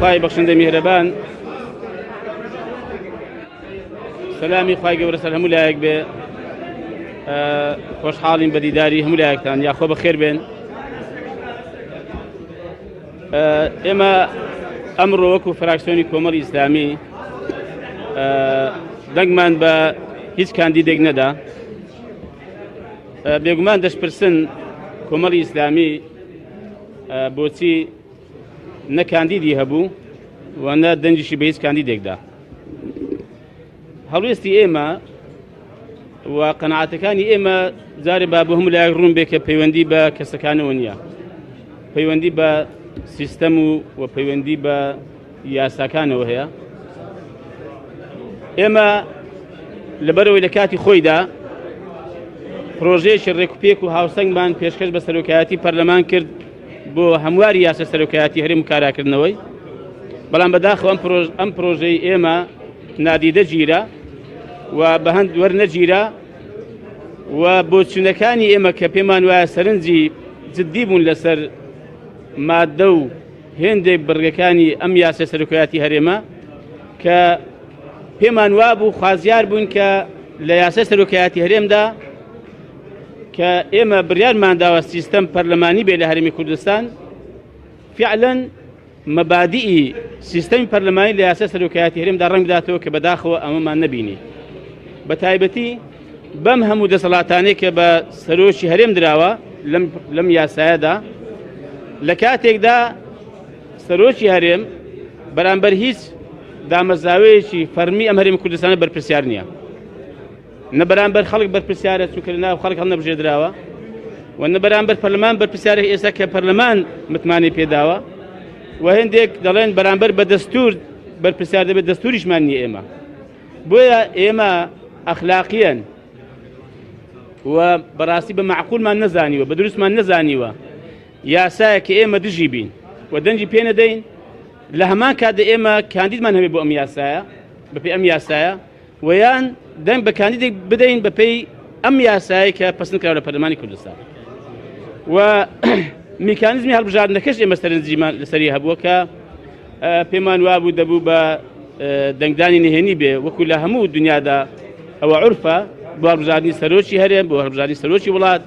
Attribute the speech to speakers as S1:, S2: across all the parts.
S1: خوای بەخشندە میهرەبان سەلامی خوای گەورە سەر هەموو لایەک بێ خۆشحاڵین بە دیداری هەموو لایەکتان یاخۆ بەخێر بێن ئێمە ئەمڕۆ وەکو فراکسیۆنی کۆمەڵی ئیسلامی دەنگمان بە هیچ کاندیدێک نەدا بێگومان دەشپرسن کۆمەڵی ئیسلامی بۆچی نە کاندیدی هەبوو و نە دەنجیشی بە هیچ کاندیدێکدا هەڵوێستی ئێمە و قەناعەتەکانی ئێمە جارێ با بۆ هەموو لایەک ڕوون بێ کە پەیوەندی بە کەسەکانەوە نییە پەیوەندی بە سیستەم و پەیوەندی بە یاساکانەوە هەیە ئێمە لەبەرەوەی لە کاتی خۆیدا پرۆژەیەکی ڕێکوپێک و هاوسەنگمان پێشکەش بە سەرۆکایەتی پەرلەمان کرد بۆ هەمواری یاسە سەرۆکایەتی هەرێم و کاراکردنەوەی بەڵام بەداخەوە ئەم پرۆژەی ئێمە نادیدە گیرە و بە هەند وەرنەگیرە و بۆچوونەکانی ئێمە کە پێمان وایە سەرنجی جددی بوون لەسەر مادە و هێندێک بڕگەکانی ئەم یاسە سەرۆکایەتی هەرێمە کە پێمان وابوو خوازیار بوون کە لە یاسە سەرۆکایەتی هەرێمدا کە ئێمە بڕیارمان داوە سیستەم پەرلەمانی بێ لە هەرێمی کوردستان فعلاً مەبادیئی سیستەمی پەرلەمانی لە یاسە سەرۆکایەتی هەرێمدا ڕەنگ بداتەوە کە بەداخەوە ئەمەمان نەبینی بە تایبەتی بەم هەموو دەسەڵاتانەی کە بە سەرۆکی هەرێم دراوە لەم یاسایەدا لە کاتێکدا سەرۆکی هەرێم بەرامبەر هیچ دامەزراوەیەکی فەرمی ئەم هەرێمی کوردستانە بەرپرسیار نییە نە بەرامبەر خەڵک بەرپرسیارە چونکە لەناو خەڵک هەڵ نەبژێدراوە و نە بەرامبەر پەرلەمان بەرپرسیارە ئێستا کە پەرلەمان متمانی پێداوە و هێندێک دەڵێن بەرامبەر بە دەستور بەرپرسیار دەبێت دەستوریشمان نییە ئێمە بۆیە ئێمە ئەخلاقیەن و بەڕاستی بە معقولمان نەزانیوە بە دروستمان نەزانیوە یاسایە کە ئێمە دژی بین و دەنجی پێ نەدەین لە هەمان کاتدا ئێمە کاندیدمان هەبێت بۆ ئەم یاسایە بەپێی ئەم یاسایە و یان دەنگ بە کاندیدێک بدەین بەپێی ئەم یاسایە کە پەسەند کراوە لە پەرلەمانی کوردستان و میکانیزمی هەڵبژاردنەکەش ئێمە سەرنجیمان لەسەری هەبووە کە پێمان وابوو دەبوو بە دەنگدانی نهێنی بێ وەکو لە هەموو دنیادا ئەوە عورفە بۆ هەڵبژاردنی سەرۆکی هەرێم بۆ هەڵبژاردنی سەرۆکی وڵات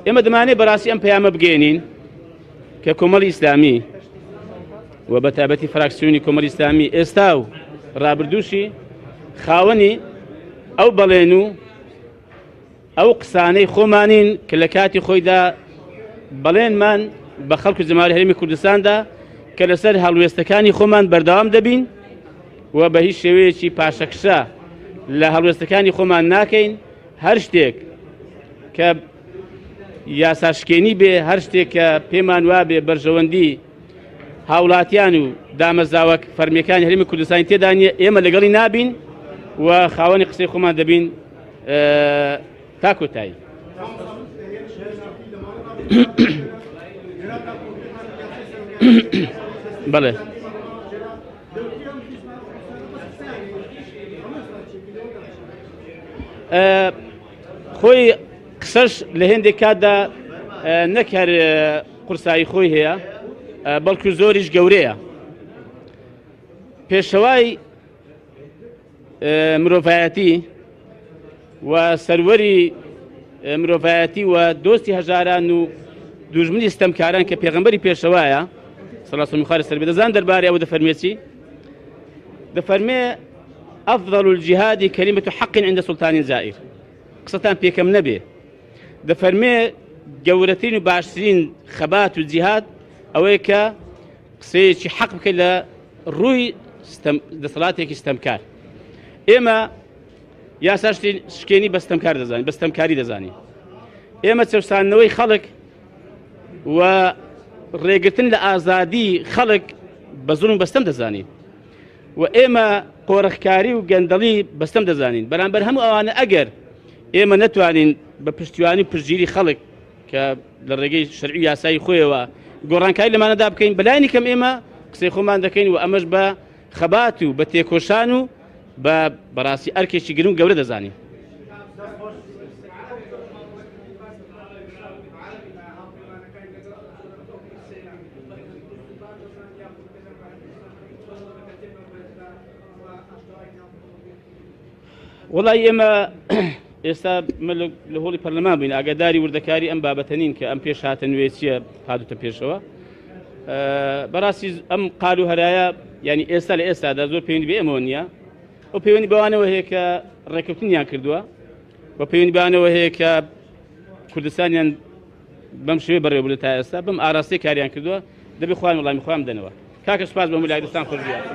S1: ئێمە دەمانێت بەڕاستی ئەم پەیامە بگەێنین کە کۆمەڵی ئیسلامی و بە تایبەتی فراکسیۆنی کۆمەڵی ئیسلامی ئێستا و ڕابردووشی خاوەنی ئەو بەڵێن و ئەو قسانەی خۆمانین کە لە کاتی خۆیدا بەڵێنمان بە خەڵک و جەماوەری هەرێمی کوردستاندا کە لەسەر هەڵوێستەکانی خۆمان بەردەوام دەبین و بە هیچ شێوەیەکی پاشەکشە لە هەڵوێستەکانی خۆمان ناکەین هەر شتێک کە یاساشکێنی بێ هەر شتێک کە پێمان وابێ بەرژەوەندی هاوڵاتیان و دامەزراوە فەرمیەکانی هەرێمی کوردستانی تێدا نیە ئێمە لەگەڵی نابین و خاوەنی قسەی خۆمان دەبین تا کۆتایی بەڵێ خۆی قسەش لە هێندێک کاتدا نەک هەر قورسایی خۆی هەیە بەڵکو زۆریش گەورەیە پێشەوای مرۆڤایەتی و سەروەری مرۆڤایەتی و دۆستی هەژاران و دوژمنی ستەمکاران کە پێغەمبەری پێشەوایە سەڵات و میخوارە سەر بێ دەزان دەربارەی ئەوە دەفەرمێتی دەفەرمێ ئەفضل الجهاد كلمة حق عند سلطان جائر قسەتان پێکەم نەبێ دەفەرمێ گەورەترین و باشترین خەبات و جیهاد ئەوەیە کە قسەیەکی حەق بکەیت لە ڕووی دەسەڵاتێکی ستەمکار ئێمە یاسا شکێنی بە ستەمکار دەزانین بە ستەمکاری دەزانین ئێمە چەوسانەوەی خەڵک و ڕێگرتن لە ئازادی خەڵک بە زوڵم بەستەم دەزانین و ئێمە قۆڕەخکاری و گەندەڵی بەستەم دەزانین بەرامبەر هەموو ئەوانە ئەگەر ئێمە نەتوانین بە پشتیوانی پشتگیری خەڵک کە لە ڕێگەی شەرعی یاسایی خۆیەوە گۆڕانکاری لەمانەدا بکەین بەلایانی کەم ئێمە قسەی خۆمان دەکەین و ئەمەش بە خەبات و بە تێکۆشان و بە بەڕاستی ئەرکێکی گرنگ گەورە دەزانین وڵی ئێمە ئێستا لە هۆڵی پەرلەمان بووین ئاگاداری وردەکاری ئەم بابەتە نین کە ئەم پێش هاتە نوێ چیە هاتوتە پێشەوە بەڕاستی ئەم قال و هەرایە ینی ئێستا لە ئێستادا زۆر پەیوەندی بە ئێمەوە نییە ئەو پەیوەندی بەوانەوە هەیە کە ڕێکەوتنیان کردووە بە پەیوەندی بەوانەوە هەیە کە کوردستانیان بەم شوێ بەڕێوەبوو لە تا ئێستا بەم ئاراستەی کاریان کردووە دەبێ خوان وڵامی خۆیان بدەنەوە کاکە سوپاس بەم ویلایەتستان خۆش بیات